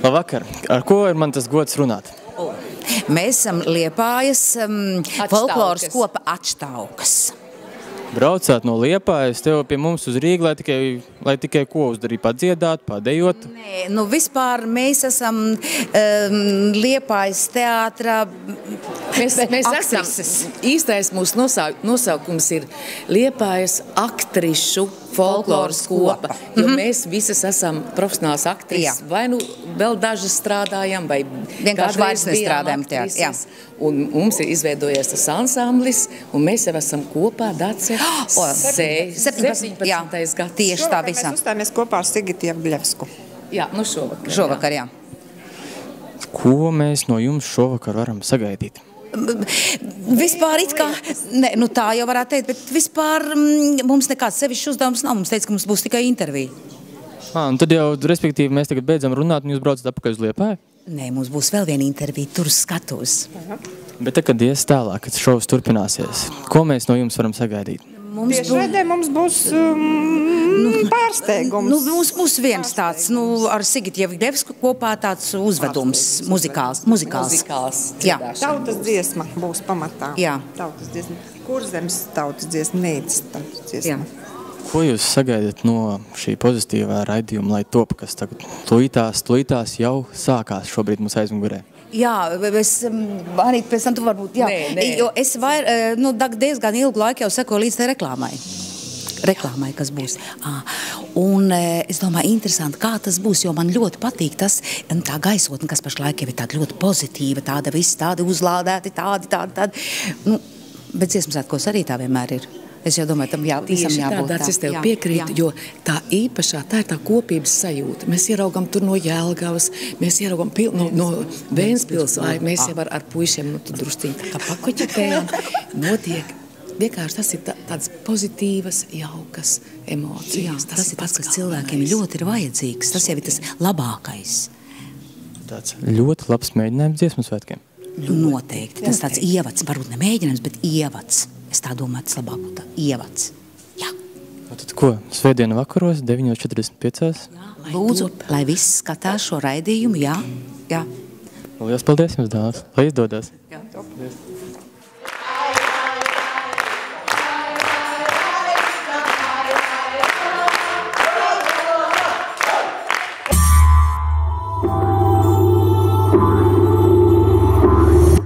Labvakar. Ar ko ir man tas gods runāt? Mēs esam Liepājas folkloras kopa Atštaukas. Braucāt no Liepājas, tev pie mums uz Rīgu, lai tikai ko uzdarīt, padziedāt, padejot? Nē, nu vispār mēs esam Liepājas teātra Mēs esam, īstais mūsu nosaukums ir Liepājas aktrišu folkloras kopa, jo mēs visas esam profesionāls aktrises, vai nu vēl dažas strādājam, vai vienkārši vairs nestrādājam teātrā. Un mums ir izveidojies tas ansamblis, un mēs jau esam kopā Dace 17. gads. Tieši tā visam. Mēs uzstājamies kopā ar Sigitu Jevgļevsku. Jā, nu šovakar. Šovakar, jā. Ko mēs no jums šovakar varam sagaidīt? Vispār it kā, ne, nu tā jau varētu teikt, bet vispār mums nekāds sevišķs uzdevums nav. Mums teica, ka mums būs tikai intervija. Un tad jau, respektīvi, mēs tagad beidzam runāt un jūs braucat atpakaļ uz Liepāju? Nē, mums būs vēl viena intervija, tur skatos. Bet tad, kad ies tālāk, kad šovs turpināsies, ko mēs no jums varam sagaidīt? Tiešraidē mums būs pārsteigums. Nu, mums būs viens tāds, ar Sigitu Jevgļevsku kopā tāds uzvedums, muzikāls. Jā. Tautas dziesma būs pamatā. Jā. Tautas dziesma. Kurzemes tautas dziesma, neicis tautas dziesma. Jā. Ko jūs sagaidat no šī pozitīvā raidījuma, lai top, kas tagad tūlītās jau sākās šobrīd mums aizmugurē? Jā, es arī pēc tam tu varbūt, jā, jo es diezgan ilgu laiku jau sekoju līdz tai reklāmai, kas būs. Un es domāju, interesanti, kā tas būs, jo man ļoti patīk tas, tā gaisotne, kas pašlaik jau ir tāda ļoti pozitīva, tāda viss tādi uzlādēti, tādi. Nu, bet dziesmu svētkos arī tā vienmēr ir. Es jau domāju, tam visam jābūt tā. Es tev piekrītu, jo tā īpašā, tā ir tā kopības sajūta. Mēs ieraugam tur no Jelgavas, mēs ieraugam no Vēnspils, vai mēs jau ar puišiem drusciņi tā kā pakoķetējam. Notiek. Vienkārši tas ir tāds pozitīvas, jaukas emocijas. Tas ir tas, kas cilvēkiem ļoti ir vajadzīgs. Tas jau ir tas labākais. Tāds ļoti labs mēģinājums dziesmu svētkiem. Noteikti. Tas tāds ievads, varbūt ne mēģinājums, bet ievads. Es tā domāju, tas labāk būtu ievads. Jā. Tad ko? Svētdiena vakaros, 9:45. Lūdzu, lai viss skatās šo raidījumu, jā. Lielas paldies jums, dāvas. Lai izdodas. Jā.